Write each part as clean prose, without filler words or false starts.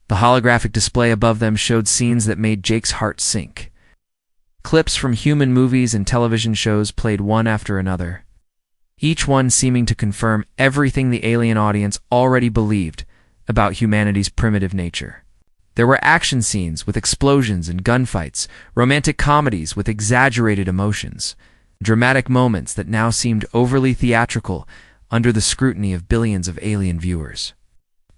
The holographic display above them showed scenes that made Jake's heart sink. Clips from human movies and television shows played one after another, each one seeming to confirm everything the alien audience already believed about humanity's primitive nature. There were action scenes with explosions and gunfights, romantic comedies with exaggerated emotions, dramatic moments that now seemed overly theatrical under the scrutiny of billions of alien viewers.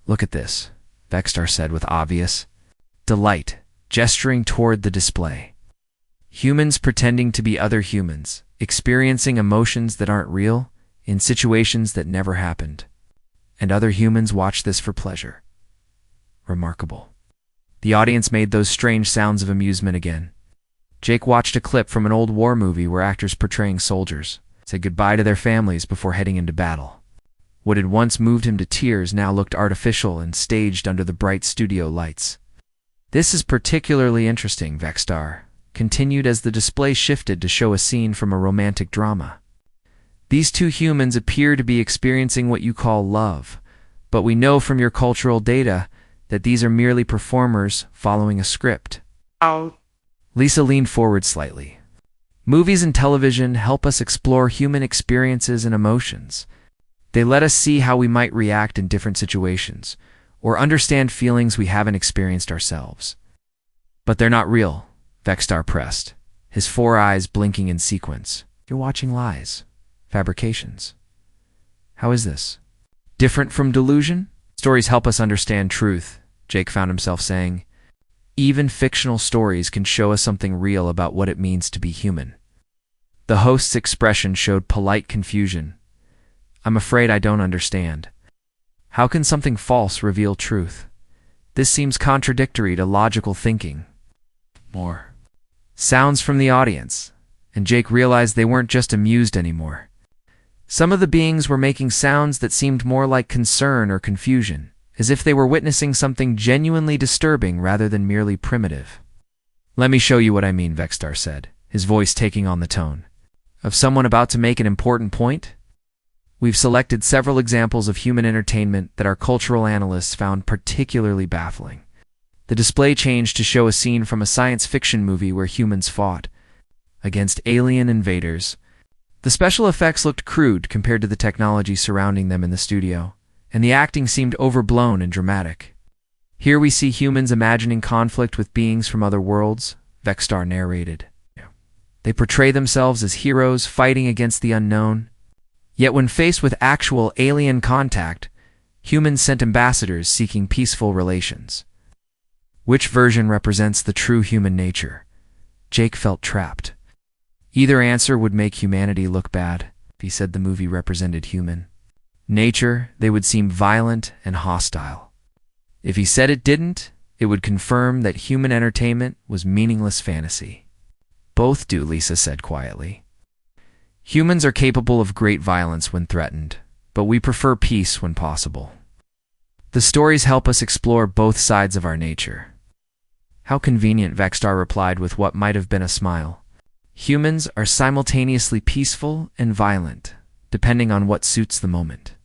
"Look at this," Vexstar said with obvious delight, gesturing toward the display. "Humans pretending to be other humans, experiencing emotions that aren't real, in situations that never happened. And other humans watch this for pleasure. Remarkable." The audience made those strange sounds of amusement again. Jake watched a clip from an old war movie where actors portraying soldiers said goodbye to their families before heading into battle. What had once moved him to tears now looked artificial and staged under the bright studio lights. "This is particularly interesting," Vexstar continued as the display shifted to show a scene from a romantic drama. "These two humans appear to be experiencing what you call love, but we know from your cultural data that these are merely performers following a script." Lisa leaned forward slightly. "Movies and television help us explore human experiences and emotions. They let us see how we might react in different situations, or understand feelings we haven't experienced ourselves. But they're not real," Vexstar pressed, his four eyes blinking in sequence. "You're watching lies, fabrications. How is this? Different from delusion? Stories help us understand truth," Jake found himself saying. "Even fictional stories can show us something real about what it means to be human." The host's expression showed polite confusion. "I'm afraid I don't understand. How can something false reveal truth? This seems contradictory to logical thinking." More sounds from the audience, and Jake realized they weren't just amused anymore. Some of the beings were making sounds that seemed more like concern or confusion, as if they were witnessing something genuinely disturbing rather than merely primitive. "Let me show you what I mean," Vexstar said, his voice taking on the tone of someone about to make an important point. "We've selected several examples of human entertainment that our cultural analysts found particularly baffling." The display changed to show a scene from a science fiction movie where humans fought against alien invaders. The special effects looked crude compared to the technology surrounding them in the studio, and the acting seemed overblown and dramatic. "Here we see humans imagining conflict with beings from other worlds," Vexstar narrated. "They portray themselves as heroes fighting against the unknown. Yet when faced with actual alien contact, humans sent ambassadors seeking peaceful relations. Which version represents the true human nature?" Jake felt trapped. Either answer would make humanity look bad. If he said the movie represented human nature, they would seem violent and hostile. If he said it didn't, it would confirm that human entertainment was meaningless fantasy. "Both do," Lisa said quietly. "Humans are capable of great violence when threatened, but we prefer peace when possible. The stories help us explore both sides of our nature." "How convenient," Vexstar replied with what might have been a smile. "Humans are simultaneously peaceful and violent, depending on what suits the moment."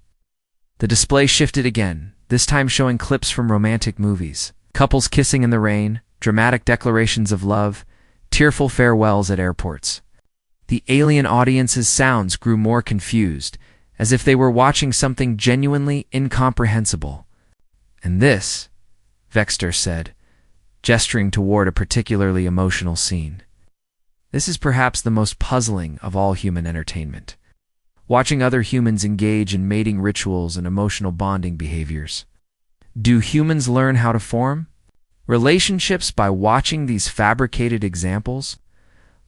The display shifted again, this time showing clips from romantic movies, couples kissing in the rain, dramatic declarations of love, tearful farewells at airports. The alien audience's sounds grew more confused, as if they were watching something genuinely incomprehensible. "And this," Vexstar said, gesturing toward a particularly emotional scene. "This is perhaps the most puzzling of all human entertainment. Watching other humans engage in mating rituals and emotional bonding behaviors. Do humans learn how to form relationships by watching these fabricated examples?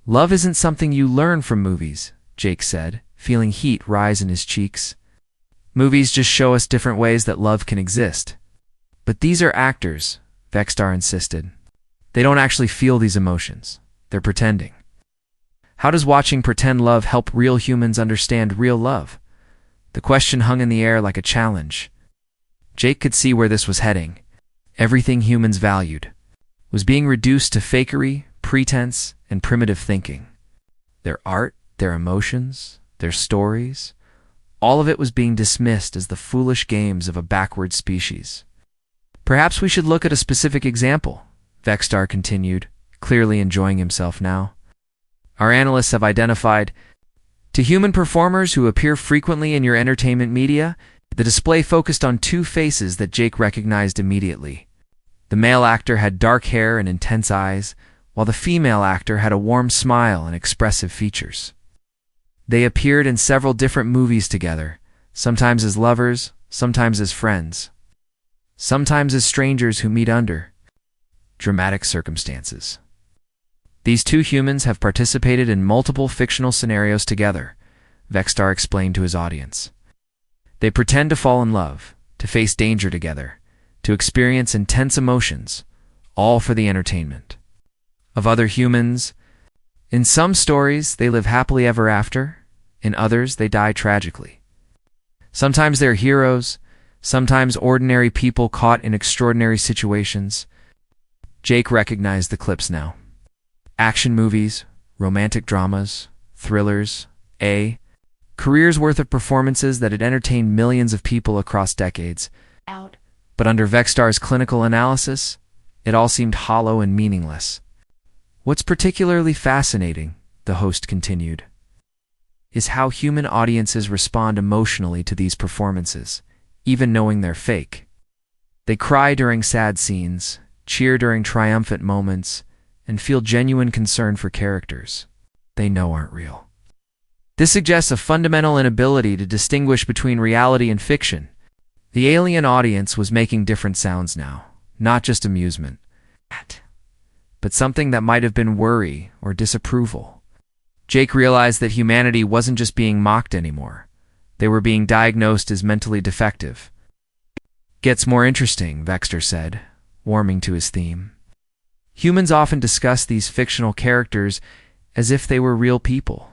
Love isn't something you learn from movies," Jake said, feeling heat rise in his cheeks. "Movies just show us different ways that love can exist." "But these are actors," Vexstar insisted. "They don't actually feel these emotions. They're pretending." "How does watching pretend love help real humans understand real love?" The question hung in the air like a challenge. Jake could see where this was heading. Everything humans valued was being reduced to fakery, pretense, and primitive thinking. Their art, their emotions, their stories, all of it was being dismissed as the foolish games of a backward species. Perhaps we should look at a specific example, Vexstar continued, clearly enjoying himself now. Our analysts have identified to human performers who appear frequently in your entertainment media, the display focused on two faces that Jake recognized immediately. The male actor had dark hair and intense eyes, while the female actor had a warm smile and expressive features. They appeared in several different movies together, sometimes as lovers, sometimes as friends, sometimes as strangers who meet under dramatic circumstances. These two humans have participated in multiple fictional scenarios together, Vexstar explained to his audience. They pretend to fall in love, to face danger together, to experience intense emotions, all for the entertainment of other humans. In some stories, they live happily ever after. In others, they die tragically. Sometimes they're heroes, sometimes ordinary people caught in extraordinary situations. Jake recognized the clips now. Action movies, romantic dramas, thrillers, careers worth of performances that had entertained millions of people across decades. But under Vexstar's clinical analysis, it all seemed hollow and meaningless. What's particularly fascinating, the host continued, is how human audiences respond emotionally to these performances, even knowing they're fake. They cry during sad scenes, cheer during triumphant moments, and feel genuine concern for characters they know aren't real. This suggests a fundamental inability to distinguish between reality and fiction. The alien audience was making different sounds now, not just amusement, but something that might have been worry or disapproval. Jake realized that humanity wasn't just being mocked anymore. They were being diagnosed as mentally defective. Gets more interesting, Vexstar said, warming to his theme. Humans often discuss these fictional characters as if they were real people.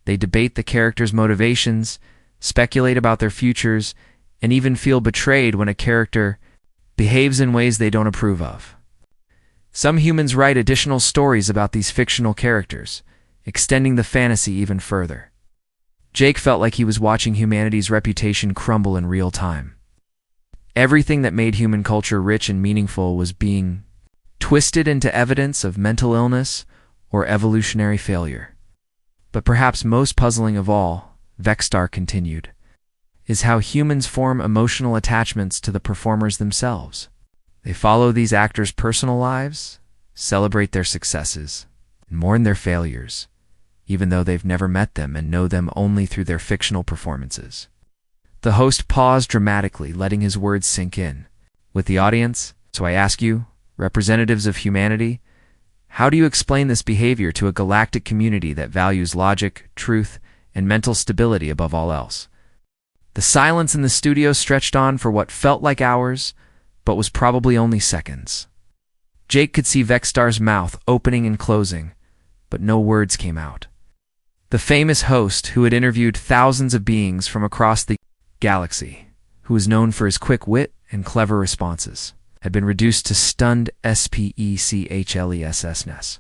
They debate the characters' motivations, speculate about their futures, and even feel betrayed when a character behaves in ways they don't approve of. Some humans write additional stories about these fictional characters, extending the fantasy even further. Jake felt like he was watching humanity's reputation crumble in real time. Everything that made human culture rich and meaningful was being twisted into evidence of mental illness or evolutionary failure. But perhaps most puzzling of all, Vexstar continued, is how humans form emotional attachments to the performers themselves. They follow these actors' personal lives, celebrate their successes, and mourn their failures, even though they've never met them and know them only through their fictional performances. The host paused dramatically, letting his words sink in. With the audience, so I ask you, representatives of humanity, how do you explain this behavior to a galactic community that values logic, truth, and mental stability above all else? The silence in the studio stretched on for what felt like hours, but was probably only seconds. Jake could see Vexstar's mouth opening and closing, but no words came out. The famous host, who had interviewed thousands of beings from across the galaxy, who was known for his quick wit and clever responses, had been reduced to stunned speechlessness.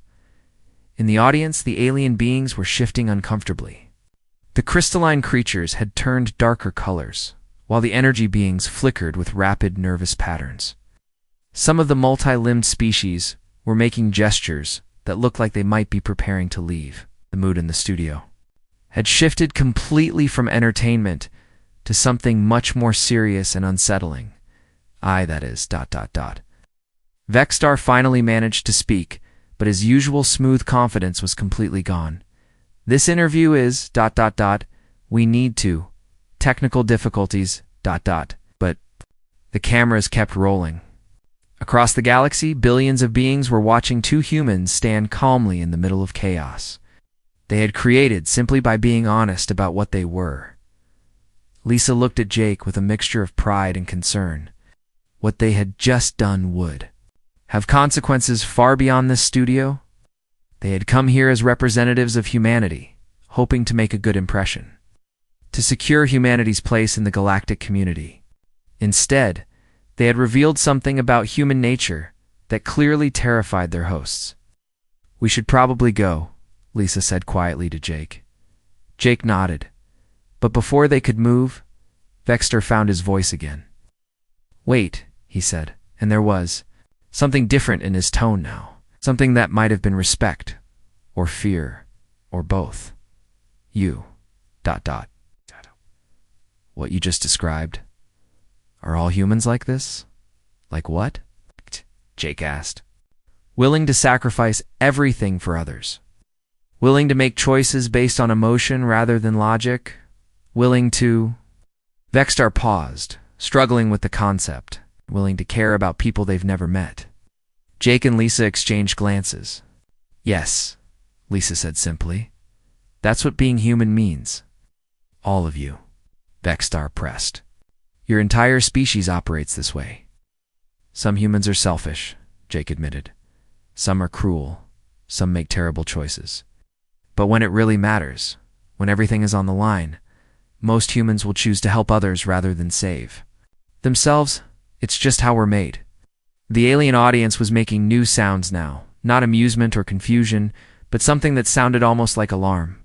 In the audience, the alien beings were shifting uncomfortably. The crystalline creatures had turned darker colors, while the energy beings flickered with rapid nervous patterns. Some of the multi-limbed species were making gestures that looked like they might be preparing to leave. The mood in the studio had shifted completely from entertainment to something much more serious and unsettling. Vexstar finally managed to speak, but his usual smooth confidence was completely gone. This interview is ... We need to. Technical difficulties ... But the cameras kept rolling. Across the galaxy, billions of beings were watching two humans stand calmly in the middle of chaos. They had created simply by being honest about what they were. Lisa looked at Jake with a mixture of pride and concern. What they had just done would have consequences far beyond this studio. They had come here as representatives of humanity, hoping to make a good impression, to secure humanity's place in the galactic community. Instead, they had revealed something about human nature that clearly terrified their hosts. "We should probably go," Lisa said quietly to Jake. Jake nodded, but before they could move, Vexstar found his voice again. "Wait," he said. And there was something different in his tone now. Something that might have been respect, or fear, or both. You, ... What you just described. Are all humans like this? Like what? Jake asked. Willing to sacrifice everything for others. Willing to make choices based on emotion rather than logic. Willing to... Vexstar paused, struggling with the concept. Willing to care about people they've never met. Jake and Lisa exchanged glances. Yes, Lisa said simply. That's what being human means. All of you. Vexstar pressed. Your entire species operates this way. Some humans are selfish, Jake admitted. Some are cruel. Some make terrible choices. But when it really matters, when everything is on the line, most humans will choose to help others rather than save themselves. It's just how we're made. The alien audience was making new sounds now, not amusement or confusion, but something that sounded almost like alarm.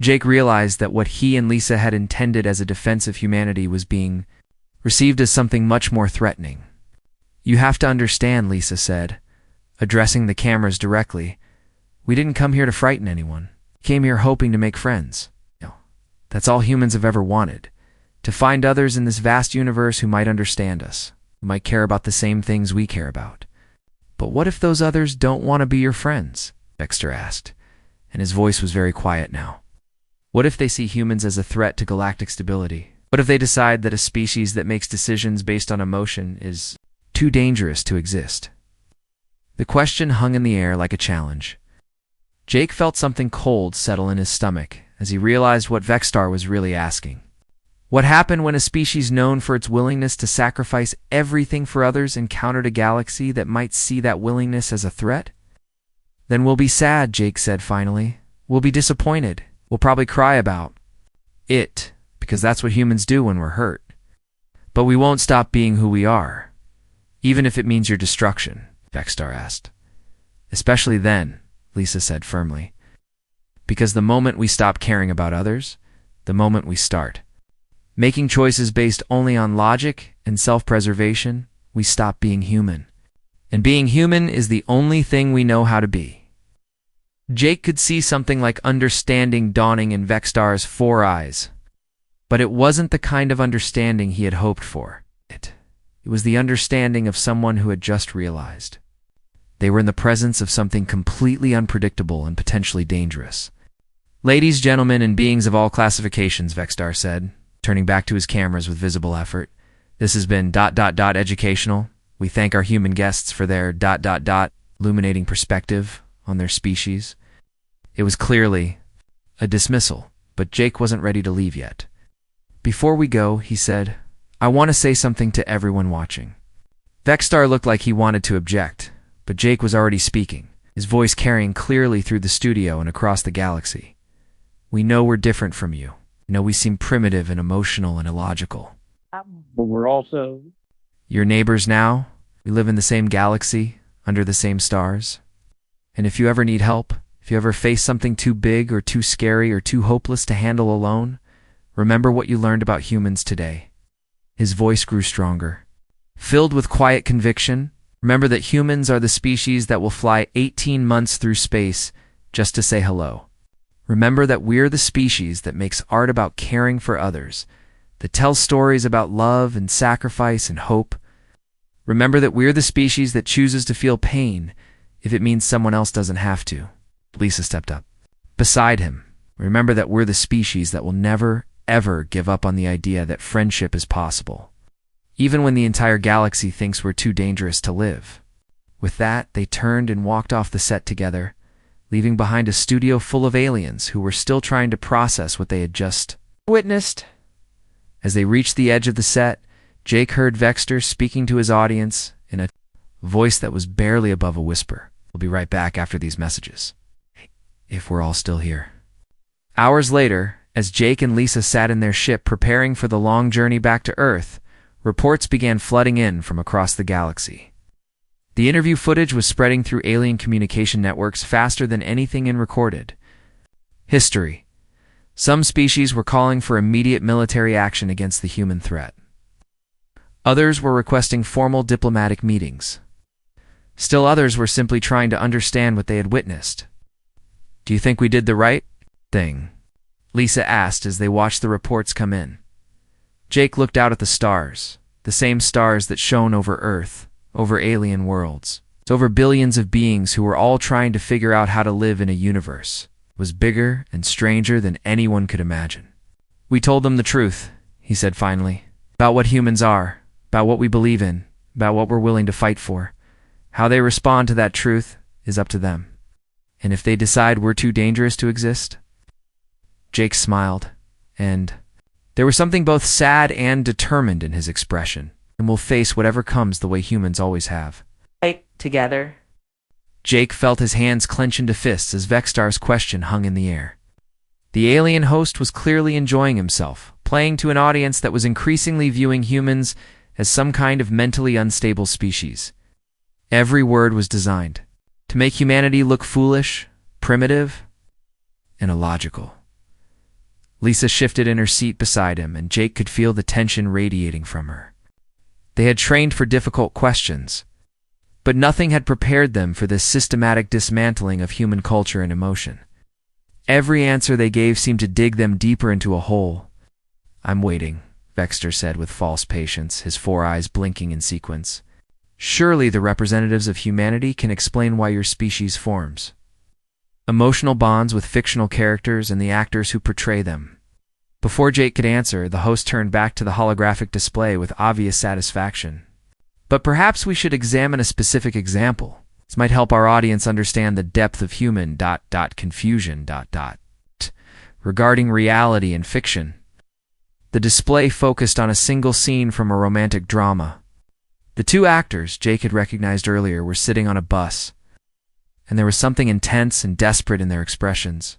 Jake realized that what he and Lisa had intended as a defense of humanity was being received as something much more threatening. You have to understand, Lisa said, addressing the cameras directly. We didn't come here to frighten anyone. We came here hoping to make friends. That's all humans have ever wanted. To find others in this vast universe who might understand us, who might care about the same things we care about. But what if those others don't want to be your friends? Vexstar asked, and his voice was very quiet now. What if they see humans as a threat to galactic stability? What if they decide that a species that makes decisions based on emotion is too dangerous to exist? The question hung in the air like a challenge. Jake felt something cold settle in his stomach as he realized what Vexstar was really asking. What happened when a species known for its willingness to sacrifice everything for others encountered a galaxy that might see that willingness as a threat? Then we'll be sad, Jake said finally. We'll be disappointed. We'll probably cry about it, because that's what humans do when we're hurt. But we won't stop being who we are, even if it means your destruction, Vexstar asked. Especially then, Lisa said firmly. Because the moment we stop caring about others, the moment we start making choices based only on logic and self-preservation, we stop being human. And being human is the only thing we know how to be. Jake could see something like understanding dawning in Vexstar's 4 eyes. But it wasn't the kind of understanding he had hoped for. It was the understanding of someone who had just realized. They were in the presence of something completely unpredictable and potentially dangerous. Ladies, gentlemen, and beings of all classifications, Vexstar said, turning back to his cameras with visible effort. This has been ... educational. We thank our human guests for their ... illuminating perspective on their species. It was clearly a dismissal, but Jake wasn't ready to leave yet. Before we go, he said, I want to say something to everyone watching. Vexstar looked like he wanted to object, but Jake was already speaking, his voice carrying clearly through the studio and across the galaxy. We know we're different from you. We know we seem primitive and emotional and illogical. But we're also your neighbors now. We live in the same galaxy, under the same stars. And if you ever need help, if you ever face something too big or too scary or too hopeless to handle alone, remember what you learned about humans today. His voice grew stronger. Filled with quiet conviction, remember that humans are the species that will fly 18 months through space just to say hello. Remember that we're the species that makes art about caring for others, that tells stories about love and sacrifice and hope. Remember that we're the species that chooses to feel pain if it means someone else doesn't have to. Lisa stepped up. Beside him, remember that we're the species that will never, ever give up on the idea that friendship is possible, even when the entire galaxy thinks we're too dangerous to live. With that, they turned and walked off the set together, leaving behind a studio full of aliens who were still trying to process what they had just witnessed. As they reached the edge of the set, Jake heard Vexstar speaking to his audience in a voice that was barely above a whisper. We'll be right back after these messages. If we're all still here. Hours later, as Jake and Lisa sat in their ship preparing for the long journey back to Earth, reports began flooding in from across the galaxy. The interview footage was spreading through alien communication networks faster than anything in recorded history. Some species were calling for immediate military action against the human threat. Others were requesting formal diplomatic meetings. Still others were simply trying to understand what they had witnessed. "Do you think we did the right thing?" Lisa asked as they watched the reports come in. Jake looked out at the stars, the same stars that shone over Earth, over alien worlds, over billions of beings who were all trying to figure out how to live in a universe that was bigger and stranger than anyone could imagine. "We told them the truth," he said finally, "about what humans are, about what we believe in, about what we're willing to fight for. How they respond to that truth is up to them. And if they decide we're too dangerous to exist..." Jake smiled, and there was something both sad and determined in his expression, and will face whatever comes the way humans always have. Fight together. Jake felt his hands clench into fists as Vexstar's question hung in the air. The alien host was clearly enjoying himself, playing to an audience that was increasingly viewing humans as some kind of mentally unstable species. Every word was designed to make humanity look foolish, primitive, and illogical. Lisa shifted in her seat beside him, and Jake could feel the tension radiating from her. They had trained for difficult questions, but nothing had prepared them for this systematic dismantling of human culture and emotion. Every answer they gave seemed to dig them deeper into a hole. "I'm waiting," Vexter said with false patience, his 4 eyes blinking in sequence. "Surely the representatives of humanity can explain why your species forms emotional bonds with fictional characters and the actors who portray them." Before Jake could answer, the host turned back to the holographic display with obvious satisfaction. "But perhaps we should examine a specific example. This might help our audience understand the depth of human confusion regarding reality and fiction." The display focused on a single scene from a romantic drama. The 2 actors Jake had recognized earlier were sitting on a bus, and there was something intense and desperate in their expressions.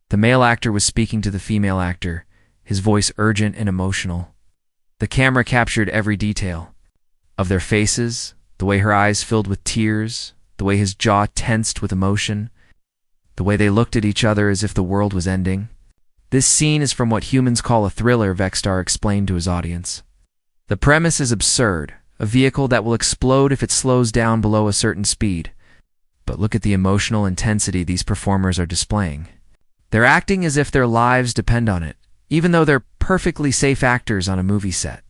The male actor was speaking to the female actor, his voice urgent and emotional. The camera captured every detail of their faces, the way her eyes filled with tears, the way his jaw tensed with emotion, the way they looked at each other as if the world was ending. "This scene is from what humans call a thriller," Vexstar explained to his audience. "The premise is absurd, a vehicle that will explode if it slows down below a certain speed. But look at the emotional intensity these performers are displaying. They're acting as if their lives depend on it, even though they're perfectly safe actors on a movie set."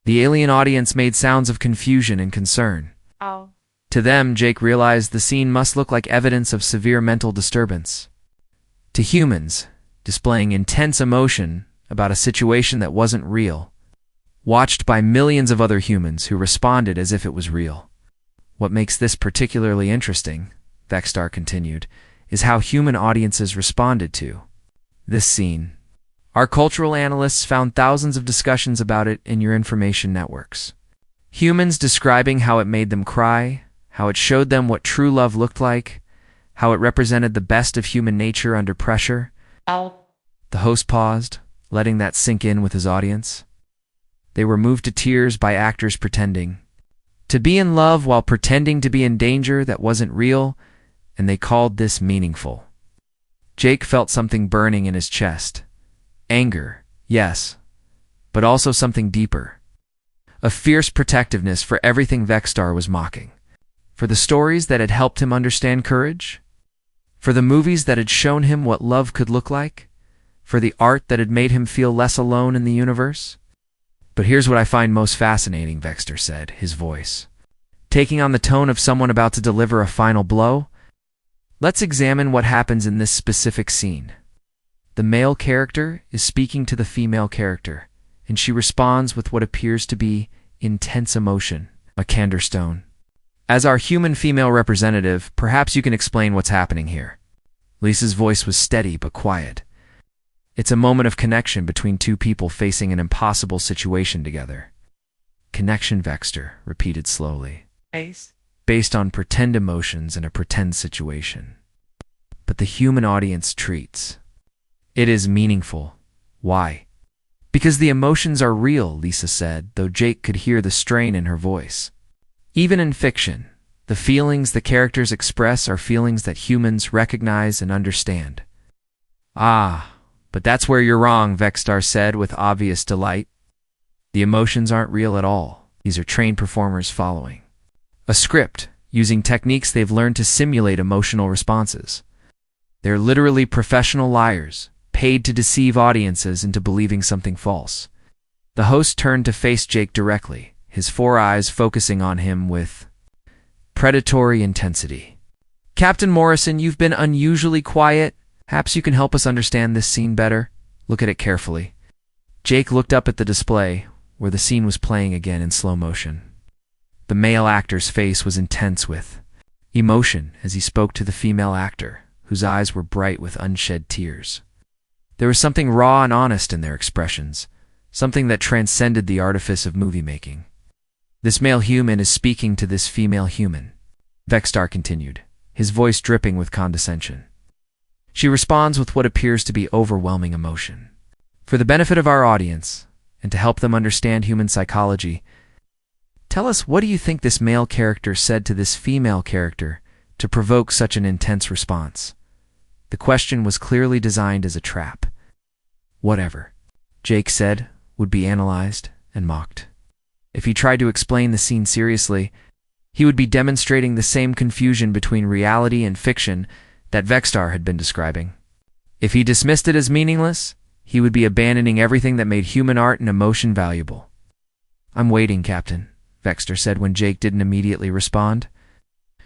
The alien audience made sounds of confusion and concern. Oh. To them, Jake realized the scene must look like evidence of severe mental disturbance. To humans, displaying intense emotion about a situation that wasn't real, watched by millions of other humans who responded as if it was real. "What makes this particularly interesting," Vexstar continued, "is how human audiences responded to this scene. Our cultural analysts found thousands of discussions about it in your information networks. Humans describing how it made them cry, how it showed them what true love looked like, how it represented the best of human nature under pressure." Oh. The host paused, letting that sink in with his audience. They were moved to tears by actors pretending to be in love while pretending to be in danger that wasn't real, and they called this meaningful. Jake felt something burning in his chest. Anger, yes, but also something deeper. A fierce protectiveness for everything Vexstar was mocking. For the stories that had helped him understand courage. For the movies that had shown him what love could look like. For the art that had made him feel less alone in the universe. "But here's what I find most fascinating," Vexter said, his voice taking on the tone of someone about to deliver a final blow. "Let's examine what happens in this specific scene. The male character is speaking to the female character, and she responds with what appears to be intense emotion, a candor stone. As our human female representative, perhaps you can explain what's happening here." Lisa's voice was steady but quiet. "It's a moment of connection between 2 people facing an impossible situation together." "Connection," Vexter repeated slowly. Nice. "Based on pretend emotions in a pretend situation. But the human audience treats it is meaningful. Why?" "Because the emotions are real," Lisa said, though Jake could hear the strain in her voice. "Even in fiction, the feelings the characters express are feelings that humans recognize and understand." "Ah, but that's where you're wrong," Vexstar said with obvious delight. "The emotions aren't real at all. These are trained performers following a script, using techniques they've learned to simulate emotional responses. They're literally professional liars, paid to deceive audiences into believing something false. The host turned to face Jake directly, his four eyes focusing on him with predatory intensity. "Captain Morrison, you've been unusually quiet. Perhaps you can help us understand this scene better. Look at it carefully." Jake looked up at the display, where the scene was playing again in slow motion. The male actor's face was intense with emotion as he spoke to the female actor, whose eyes were bright with unshed tears. There was something raw and honest in their expressions, something that transcended the artifice of movie making. "This male human is speaking to this female human," Vexstar continued, his voice dripping with condescension. "She responds with what appears to be overwhelming emotion. For the benefit of our audience, and to help them understand human psychology, tell us, what do you think this male character said to this female character to provoke such an intense response?" The question was clearly designed as a trap. Whatever Jake said would be analyzed and mocked. If he tried to explain the scene seriously, he would be demonstrating the same confusion between reality and fiction that Vexstar had been describing. If he dismissed it as meaningless, he would be abandoning everything that made human art and emotion valuable. "I'm waiting, Captain," Vexstar said when Jake didn't immediately respond.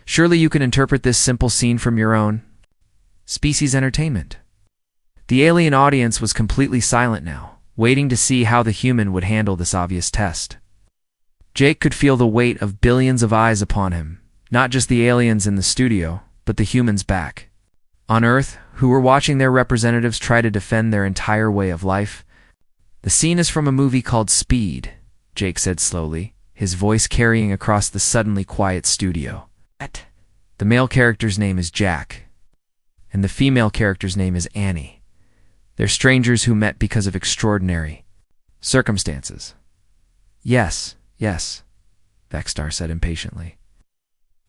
"Surely you can interpret this simple scene from your own species entertainment." The alien audience was completely silent now, waiting to see how the human would handle this obvious test. Jake could feel the weight of billions of eyes upon him, not just the aliens in the studio, but the humans back on Earth, who were watching their representatives try to defend their entire way of life. "The scene is from a movie called Speed," Jake said slowly, his voice carrying across the suddenly quiet studio. "The male character's name is Jack, and the female character's name is Annie. They're strangers who met because of extraordinary circumstances." Yes, Vexstar said impatiently.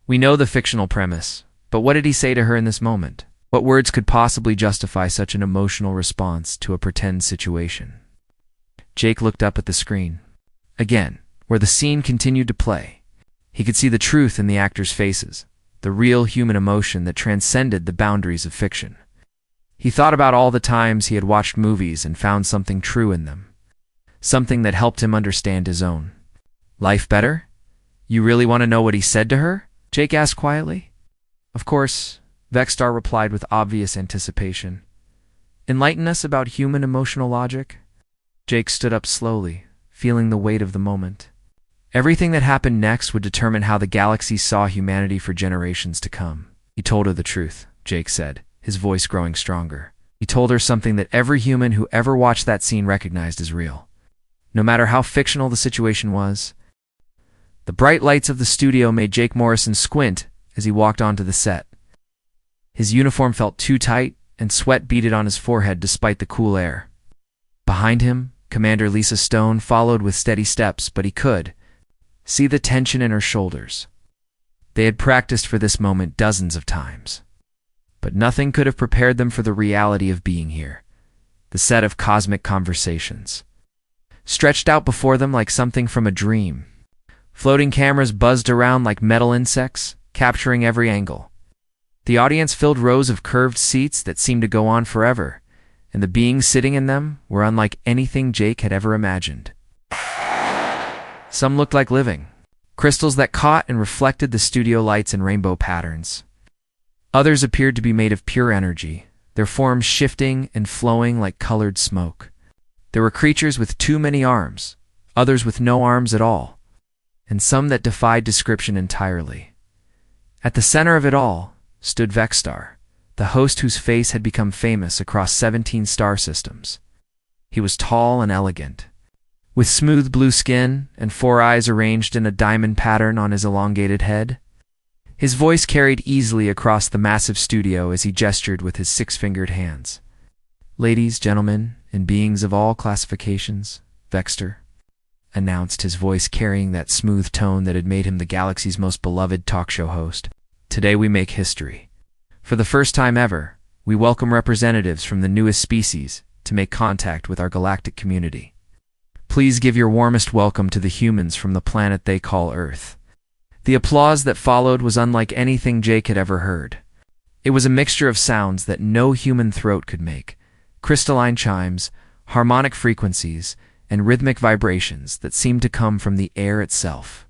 "We know the fictional premise, but what did he say to her in this moment? What words could possibly justify such an emotional response to a pretend situation?" Jake looked up at the screen. Again, where the scene continued to play, he could see the truth in the actors' faces, the real human emotion that transcended the boundaries of fiction. He thought about all the times he had watched movies and found something true in them, something that helped him understand his own life better. "You really want to know what he said to her?" Jake asked quietly. "Of course," Vexstar replied with obvious anticipation. "Enlighten us about human emotional logic." Jake stood up slowly, feeling the weight of the moment. Everything that happened next would determine how the galaxy saw humanity for generations to come. "He told her the truth," Jake said, his voice growing stronger. "He told her something that every human who ever watched that scene recognized as real, no matter how fictional the situation was." The bright lights of the studio made Jake Morrison squint as he walked onto the set. His uniform felt too tight, and sweat beaded on his forehead despite the cool air. Behind him, Commander Lisa Stone followed with steady steps, but he could see the tension in her shoulders. They had practiced for this moment dozens of times, but nothing could have prepared them for the reality of being here, the set of cosmic conversations, stretched out before them like something from a dream. Floating cameras buzzed around like metal insects, capturing every angle. The audience filled rows of curved seats that seemed to go on forever, and the beings sitting in them were unlike anything Jake had ever imagined. Some looked like living crystals that caught and reflected the studio lights in rainbow patterns. Others appeared to be made of pure energy, their forms shifting and flowing like colored smoke. There were creatures with too many arms, others with no arms at all, and some that defied description entirely. At the center of it all stood Vexstar, the host whose face had become famous across 17 star systems. He was tall and elegant, with smooth blue skin and four eyes arranged in a diamond pattern on his elongated head. His voice carried easily across the massive studio as he gestured with his six-fingered hands. "Ladies, gentlemen, and beings of all classifications," Vexstar announced, his voice carrying that smooth tone that had made him the galaxy's most beloved talk show host. "Today we make history. For the first time ever, we welcome representatives from the newest species to make contact with our galactic community. Please give your warmest welcome to the humans from the planet they call Earth." The applause that followed was unlike anything Jake had ever heard. It was a mixture of sounds that no human throat could make: crystalline chimes, harmonic frequencies, and rhythmic vibrations that seemed to come from the air itself.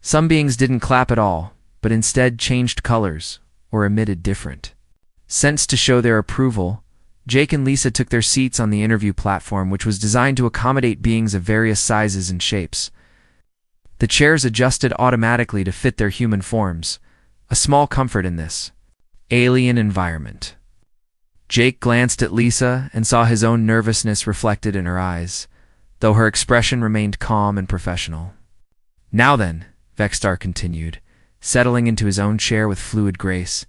Some beings didn't clap at all, but instead changed colors or emitted different scents to show their approval. Jake and Lisa took their seats on the interview platform, which was designed to accommodate beings of various sizes and shapes. The chairs adjusted automatically to fit their human forms, a small comfort in this alien environment. Jake glanced at Lisa and saw his own nervousness reflected in her eyes, though her expression remained calm and professional. "Now then," Vexstar continued, settling into his own chair with fluid grace,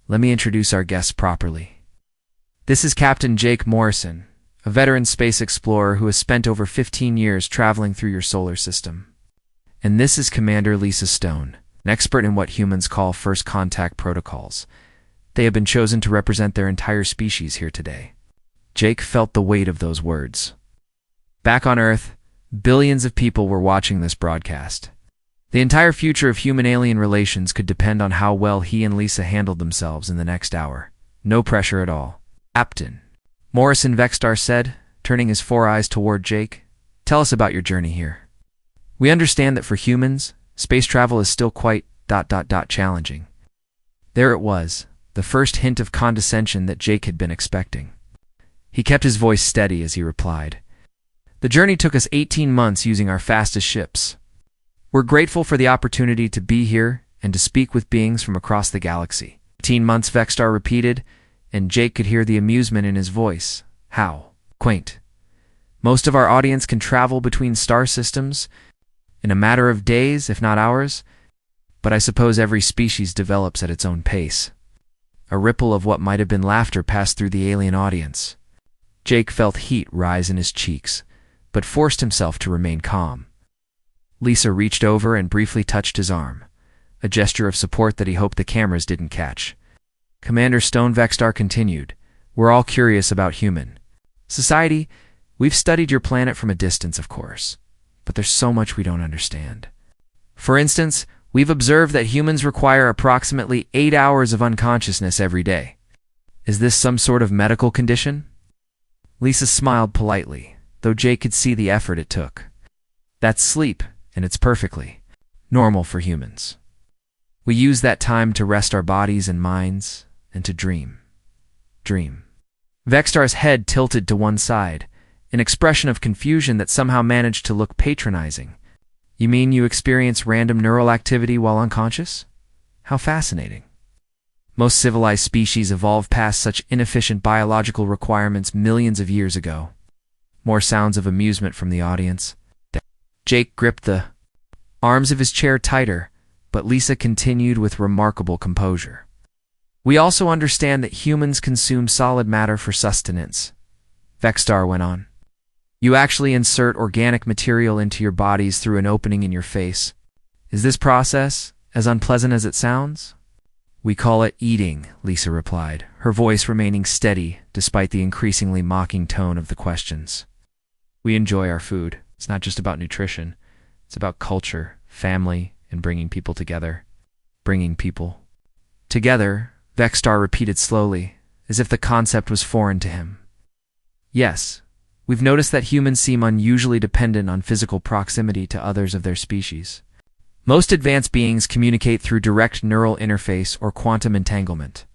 "let me introduce our guests properly. This is Captain Jake Morrison, a veteran space explorer who has spent over 15 years traveling through your solar system. And this is Commander Lisa Stone, an expert in what humans call first contact protocols. They have been chosen to represent their entire species here today." Jake felt the weight of those words. Back on Earth, billions of people were watching this broadcast. The entire future of human-alien relations could depend on how well he and Lisa handled themselves in the next hour. No pressure at all. "Captain Morrison," Vexstar said, turning his four eyes toward Jake, "tell us about your journey here. We understand that for humans, space travel is still quite ... challenging." There it was, the first hint of condescension that Jake had been expecting. He kept his voice steady as he replied, "The journey took us 18 months using our fastest ships. We're grateful for the opportunity to be here and to speak with beings from across the galaxy." 18 months, Vexstar repeated, and Jake could hear the amusement in his voice. How quaint. Most of our audience can travel between star systems in a matter of days, if not hours, but I suppose every species develops at its own pace. A ripple of what might have been laughter passed through the alien audience. Jake felt heat rise in his cheeks, but forced himself to remain calm. Lisa reached over and briefly touched his arm, a gesture of support that he hoped the cameras didn't catch. Commander Stone, Vexstar continued, "We're all curious about human society. We've studied your planet from a distance, of course, but there's so much we don't understand. For instance, we've observed that humans require approximately 8 hours of unconsciousness every day. Is this some sort of medical condition?" Lisa smiled politely, though Jake could see the effort it took. "That's sleep, and it's perfectly normal for humans. We use that time to rest our bodies and minds and to dream." Vexstar's head tilted to one side, an expression of confusion that somehow managed to look patronizing. "You mean you experience random neural activity while unconscious? How fascinating. Most civilized species evolved past such inefficient biological requirements millions of years ago." More sounds of amusement from the audience. Jake gripped the arms of his chair tighter, but Lisa continued with remarkable composure. "We also understand that humans consume solid matter for sustenance," Vexstar went on. "You actually insert organic material into your bodies through an opening in your face. Is this process as unpleasant as it sounds?" "We call it eating," Lisa replied, her voice remaining steady despite the increasingly mocking tone of the questions. "We enjoy our food. It's not just about nutrition. It's about culture, family, and bringing people together." "Bringing people together," Vexstar repeated slowly, as if the concept was foreign to him. "Yes, we've noticed that humans seem unusually dependent on physical proximity to others of their species. Most advanced beings communicate through direct neural interface or quantum entanglement.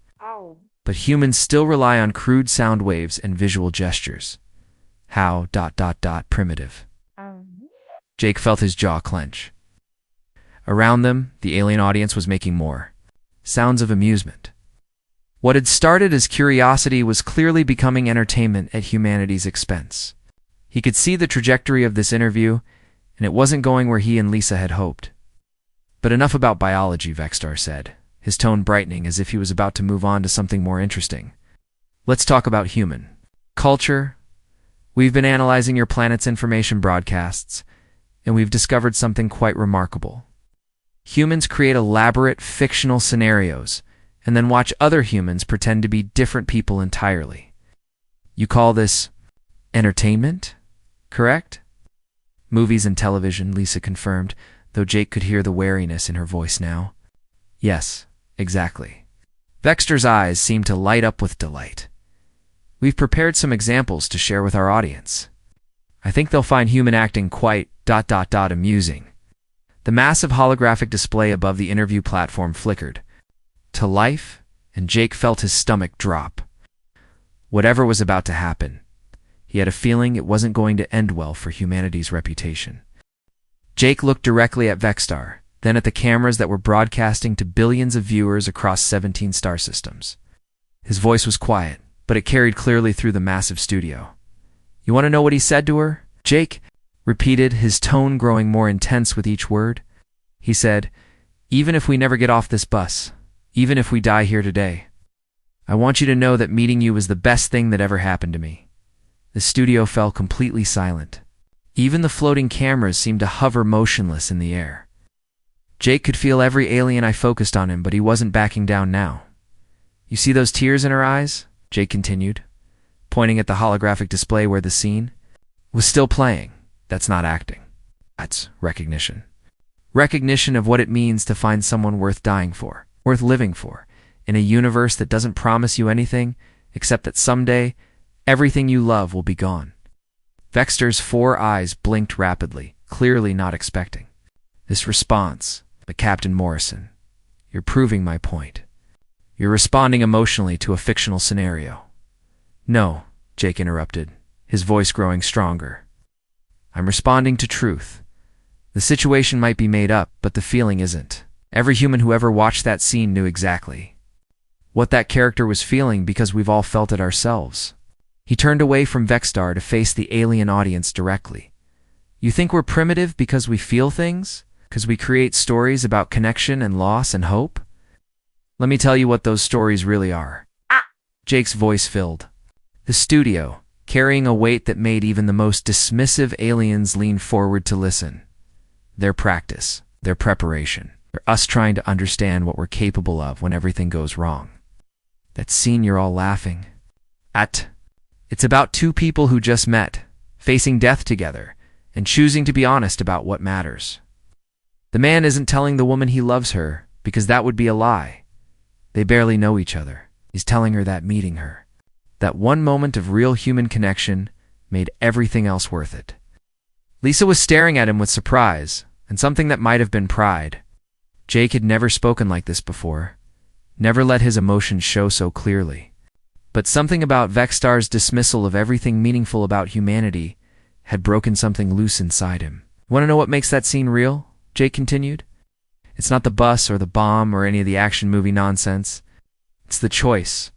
But humans still rely on crude sound waves and visual gestures. How ... primitive." Jake felt his jaw clench. Around them, the alien audience was making more sounds of amusement. What had started as curiosity was clearly becoming entertainment at humanity's expense. He could see the trajectory of this interview, and it wasn't going where he and Lisa had hoped. "But enough about biology," Vexstar said, his tone brightening as if he was about to move on to something more interesting. "Let's talk about human culture. We've been analyzing your planet's information broadcasts, and we've discovered something quite remarkable. Humans create elaborate fictional scenarios and then watch other humans pretend to be different people entirely. You call this entertainment, correct?" Movies and television, Lisa confirmed, though Jake could hear the wariness in her voice now. Yes, exactly. Vexter's eyes seemed to light up with delight. We've prepared some examples to share with our audience. I think they'll find human acting quite ... amusing. The massive holographic display above the interview platform flickered to life, and Jake felt his stomach drop. Whatever was about to happen, he had a feeling it wasn't going to end well for humanity's reputation. Jake looked directly at Vextar, then at the cameras that were broadcasting to billions of viewers across 17 star systems. His voice was quiet, but it carried clearly through the massive studio. You want to know what he said to her? Jake repeated, his tone growing more intense with each word. He said, "Even if we never get off this bus, even if we die here today, I want you to know that meeting you was the best thing that ever happened to me." The studio fell completely silent. Even the floating cameras seemed to hover motionless in the air. Jake could feel every alien eye focused on him, but he wasn't backing down now. "You see those tears in her eyes?" Jake continued, pointing at the holographic display where the scene was still playing. That's not acting. That's recognition. Recognition of what it means to find someone worth dying for, worth living for, in a universe that doesn't promise you anything except that someday everything you love will be gone. Vexter's 4 eyes blinked rapidly, clearly not expecting this response. But Captain Morrison, you're proving my point. You're responding emotionally to a fictional scenario. No, Jake interrupted, his voice growing stronger. I'm responding to truth. The situation might be made up, but the feeling isn't. Every human who ever watched that scene knew exactly what that character was feeling because we've all felt it ourselves. He turned away from Vextar to face the alien audience directly. You think we're primitive because we feel things? Because we create stories about connection and loss and hope? Let me tell you what those stories really are. Jake's voice filled the studio, carrying a weight that made even the most dismissive aliens lean forward to listen. Their practice, their preparation, they're us trying to understand what we're capable of when everything goes wrong. That scene you're all laughing at, it's about 2 people who just met, facing death together, and choosing to be honest about what matters. The man isn't telling the woman he loves her, because that would be a lie. They barely know each other. He's telling her that meeting her, that one moment of real human connection, made everything else worth it. Lisa was staring at him with surprise, and something that might have been pride. Jake had never spoken like this before, never let his emotions show so clearly. But something about Vextar's dismissal of everything meaningful about humanity had broken something loose inside him. Want to know what makes that scene real? Jake continued. It's not the bus or the bomb or any of the action movie nonsense. It's the choice.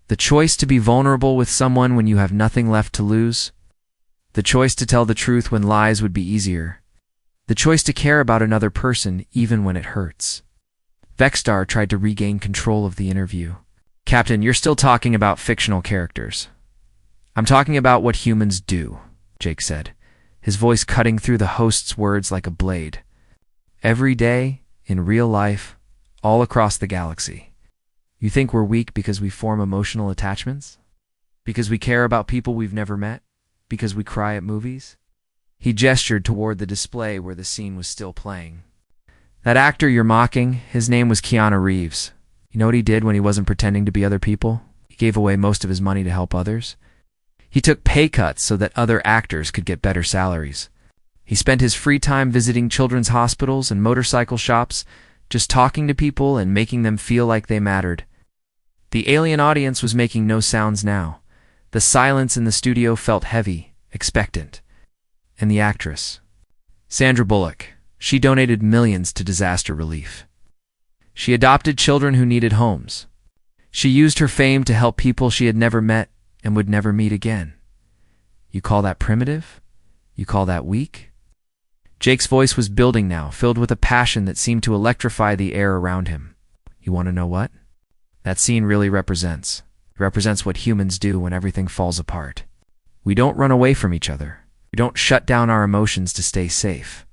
The choice to be vulnerable with someone when you have nothing left to lose. The choice to tell the truth when lies would be easier. The choice to care about another person even when it hurts. Vextar tried to regain control of the interview. Captain, you're still talking about fictional characters. I'm talking about what humans do, Jake said, his voice cutting through the host's words like a blade. Every day, in real life, all across the galaxy. You think we're weak because we form emotional attachments? Because we care about people we've never met? Because we cry at movies? He gestured toward the display where the scene was still playing. That actor you're mocking, his name was Keanu Reeves. You know what he did when he wasn't pretending to be other people? He gave away most of his money to help others. He took pay cuts so that other actors could get better salaries. He spent his free time visiting children's hospitals and motorcycle shops, just talking to people and making them feel like they mattered. The alien audience was making no sounds now. The silence in the studio felt heavy, expectant. And the actress, Sandra Bullock, she donated millions to disaster relief. She adopted children who needed homes. She used her fame to help people she had never met and would never meet again. You call that primitive? You call that weak? Jake's voice was building now, filled with a passion that seemed to electrify the air around him. You want to know what? That scene really represents. It represents what humans do when everything falls apart. We don't run away from each other. We don't shut down our emotions to stay safe.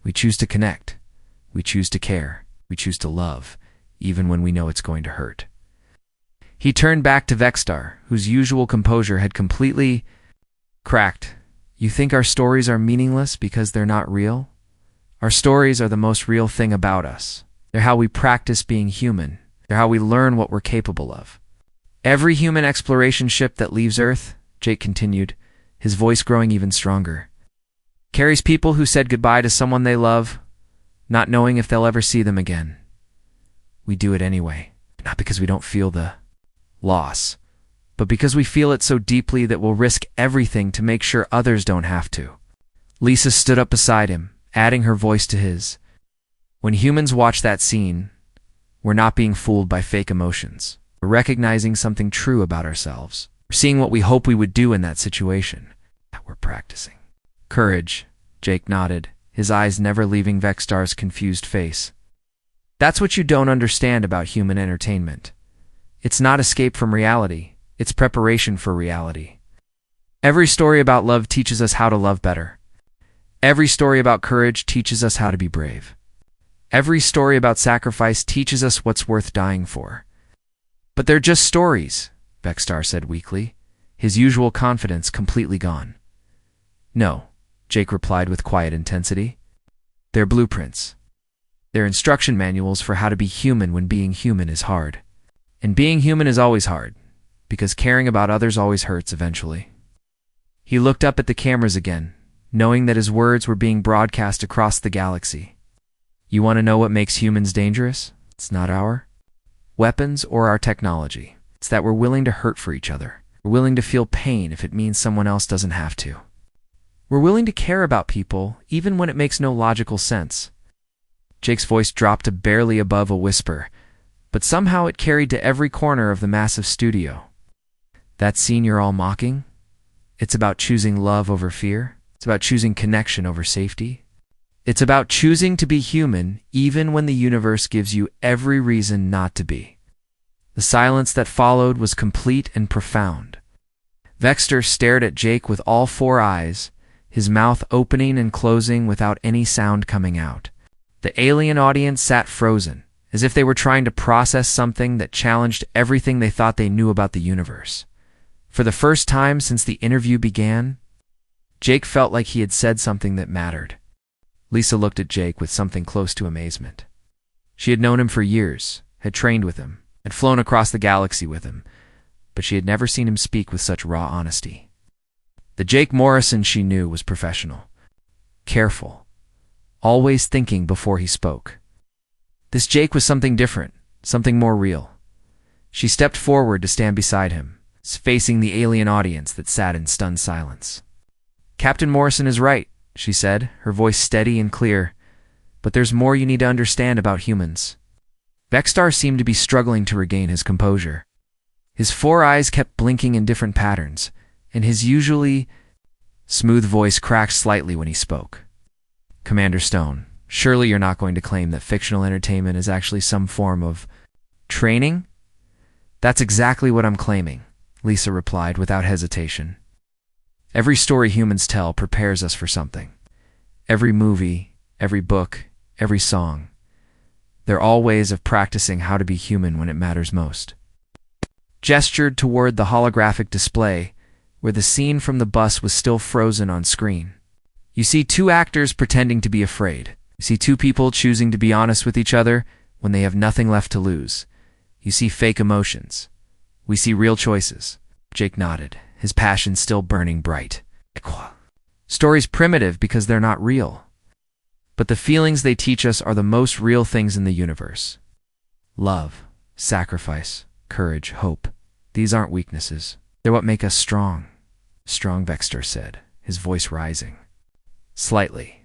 We choose to connect. We choose to care. We choose to love, even when we know it's going to hurt. He turned back to Vextar, whose usual composure had completely cracked. You think our stories are meaningless because they're not real? Our stories are the most real thing about us. They're how we practice being human. They're how we learn what we're capable of. Every human exploration ship that leaves Earth, Jake continued, his voice growing even stronger, carries people who said goodbye to someone they love, not knowing if they'll ever see them again. We do it anyway, not because we don't feel the loss, but because we feel it so deeply that we'll risk everything to make sure others don't have to. Lisa stood up beside him, adding her voice to his. When humans watch that scene, we're not being fooled by fake emotions. We're recognizing something true about ourselves. We're seeing what we hope we would do in that situation. We're practicing. Courage, Jake nodded, his eyes never leaving Vextar's confused face. That's what you don't understand about human entertainment. It's not escape from reality. It's preparation for reality. Every story about love teaches us how to love better. Every story about courage teaches us how to be brave. Every story about sacrifice teaches us what's worth dying for. But they're just stories, Vextar said weakly, his usual confidence completely gone. No, Jake replied with quiet intensity. They're blueprints. They're instruction manuals for how to be human when being human is hard. And being human is always hard, because caring about others always hurts eventually. He looked up at the cameras again, knowing that his words were being broadcast across the galaxy. You want to know what makes humans dangerous? It's not our weapons or our technology. It's that we're willing to hurt for each other. We're willing to feel pain if it means someone else doesn't have to. We're willing to care about people even when it makes no logical sense. Jake's voice dropped to barely above a whisper, but somehow it carried to every corner of the massive studio. That scene you're all mocking? It's about choosing love over fear. It's about choosing connection over safety. It's about choosing to be human even when the universe gives you every reason not to be. The silence that followed was complete and profound. Vextar stared at Jake with all four eyes, his mouth opening and closing without any sound coming out. The alien audience sat frozen, as if they were trying to process something that challenged everything they thought they knew about the universe. For the first time since the interview began, Jake felt like he had said something that mattered. Lisa looked at Jake with something close to amazement. She had known him for years, had trained with him, had flown across the galaxy with him, but she had never seen him speak with such raw honesty. The Jake Morrison she knew was professional, careful, always thinking before he spoke. This Jake was something different, something more real. She stepped forward to stand beside him, facing the alien audience that sat in stunned silence. Captain Morrison is right, she said, her voice steady and clear, but there's more you need to understand about humans. Vextar seemed to be struggling to regain his composure. His four eyes kept blinking in different patterns, and his usually smooth voice cracked slightly when he spoke. Commander Stone, surely you're not going to claim that fictional entertainment is actually some form of training? That's exactly what I'm claiming, Lisa replied without hesitation. Every story humans tell prepares us for something. Every movie, every book, every song. They're all ways of practicing how to be human when it matters most. Gestured toward the holographic display, where the scene from the bus was still frozen on screen. You see two actors pretending to be afraid. You see two people choosing to be honest with each other when they have nothing left to lose. You see fake emotions. We see real choices. Jake nodded, his passion still burning bright. Stories primitive because they're not real. But the feelings they teach us are the most real things in the universe. Love, sacrifice, courage, hope. These aren't weaknesses. They're what make us strong. Strong, Vextar said, his voice rising. Slightly.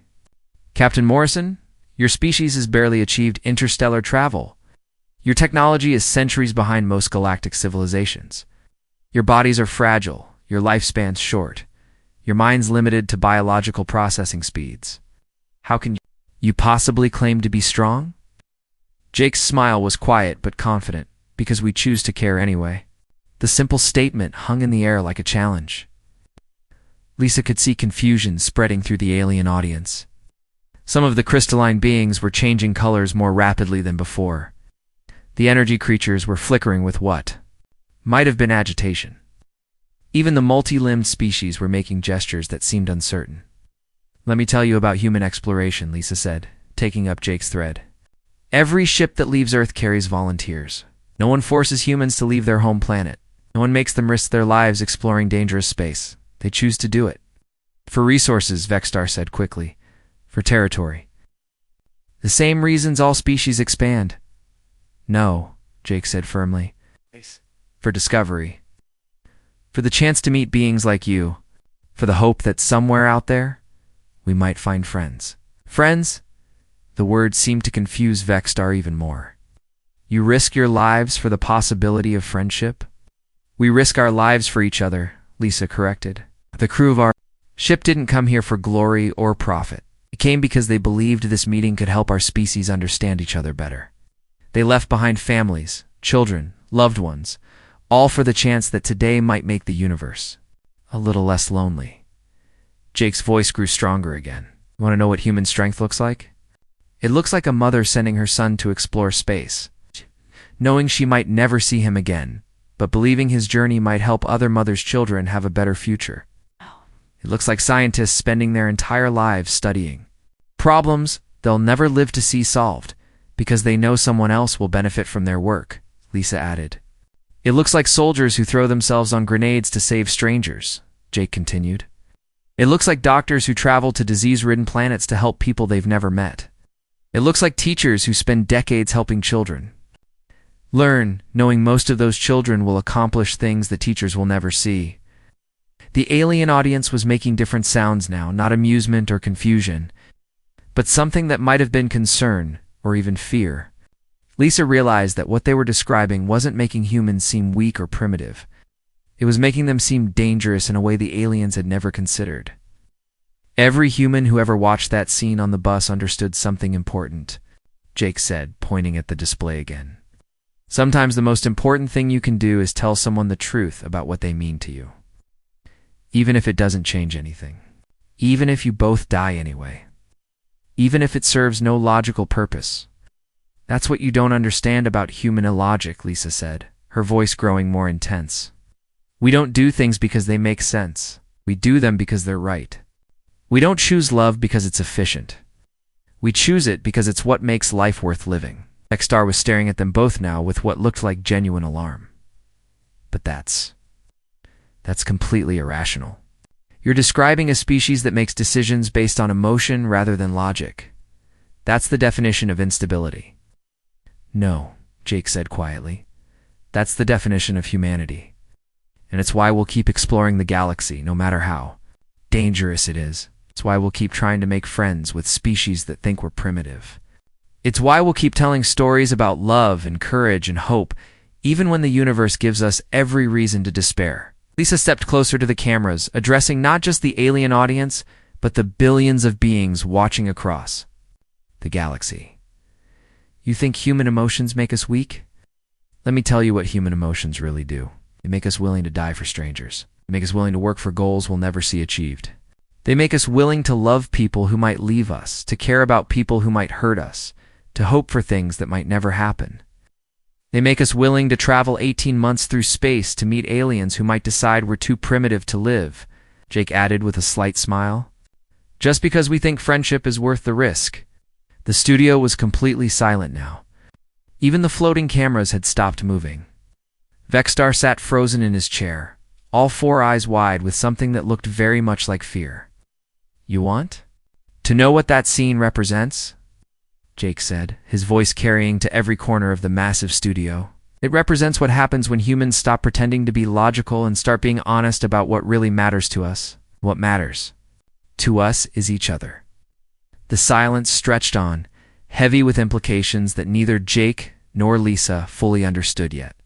Captain Morrison, your species has barely achieved interstellar travel. Your technology is centuries behind most galactic civilizations. Your bodies are fragile, your lifespan's short, your mind's limited to biological processing speeds. How can you possibly claim to be strong? Jake's smile was quiet but confident, because we choose to care anyway. The simple statement hung in the air like a challenge. Lisa could see confusion spreading through the alien audience. Some of the crystalline beings were changing colors more rapidly than before. The energy creatures were flickering with what might have been agitation. Even the multi-limbed species were making gestures that seemed uncertain. "Let me tell you about human exploration," Lisa said, taking up Jake's thread. "Every ship that leaves Earth carries volunteers. No one forces humans to leave their home planet. No one makes them risk their lives exploring dangerous space. They choose to do it. For resources," Vexstar said quickly. "For territory. The same reasons all species expand." "No," Jake said firmly. "For discovery. For the chance to meet beings like you. For the hope that somewhere out there, we might find friends." "Friends?" The word seemed to confuse Vexstar even more. "You risk your lives for the possibility of friendship?" "We risk our lives for each other," Lisa corrected. "The crew of our ship didn't come here for glory or profit. It came because they believed this meeting could help our species understand each other better. They left behind families, children, loved ones, all for the chance that today might make the universe a little less lonely." Jake's voice grew stronger again. "Want to know what human strength looks like? It looks like a mother sending her son to explore space, knowing she might never see him again, but believing his journey might help other mothers' children have a better future. It looks like scientists spending their entire lives studying problems they'll never live to see solved because they know someone else will benefit from their work," Lisa added. "It looks like soldiers who throw themselves on grenades to save strangers," Jake continued. "It looks like doctors who travel to disease-ridden planets to help people they've never met. It looks like teachers who spend decades helping children learn, knowing most of those children will accomplish things the teachers will never see." The alien audience was making different sounds now, not amusement or confusion, but something that might have been concern or even fear. Lisa realized that what they were describing wasn't making humans seem weak or primitive. It was making them seem dangerous in a way the aliens had never considered. "Every human who ever watched that scene on the bus understood something important," Jake said, pointing at the display again. "Sometimes the most important thing you can do is tell someone the truth about what they mean to you. Even if it doesn't change anything. Even if you both die anyway. Even if it serves no logical purpose. That's what you don't understand about human illogic," Lisa said, her voice growing more intense. "We don't do things because they make sense. We do them because they're right. We don't choose love because it's efficient. We choose it because it's what makes life worth living." Vexstar was staring at them both now with what looked like genuine alarm. "But that's completely irrational. You're describing a species that makes decisions based on emotion rather than logic. That's the definition of instability." "No," Jake said quietly. "That's the definition of humanity. And it's why we'll keep exploring the galaxy, no matter how dangerous it is. It's why we'll keep trying to make friends with species that think we're primitive. It's why we'll keep telling stories about love and courage and hope, even when the universe gives us every reason to despair." Lisa stepped closer to the cameras, addressing not just the alien audience, but the billions of beings watching across the galaxy. "You think human emotions make us weak? Let me tell you what human emotions really do. They make us willing to die for strangers. They make us willing to work for goals we'll never see achieved. They make us willing to love people who might leave us, to care about people who might hurt us, to hope for things that might never happen. They make us willing to travel 18 months through space to meet aliens who might decide we're too primitive to live," Jake added with a slight smile. "Just because we think friendship is worth the risk." The studio was completely silent now. Even the floating cameras had stopped moving. Vexstar sat frozen in his chair, all four eyes wide with something that looked very much like fear. "You want to know what that scene represents?" Jake said, his voice carrying to every corner of the massive studio. "It represents what happens when humans stop pretending to be logical and start being honest about what really matters to us. What matters to us is each other." The silence stretched on, heavy with implications that neither Jake nor Lisa fully understood yet.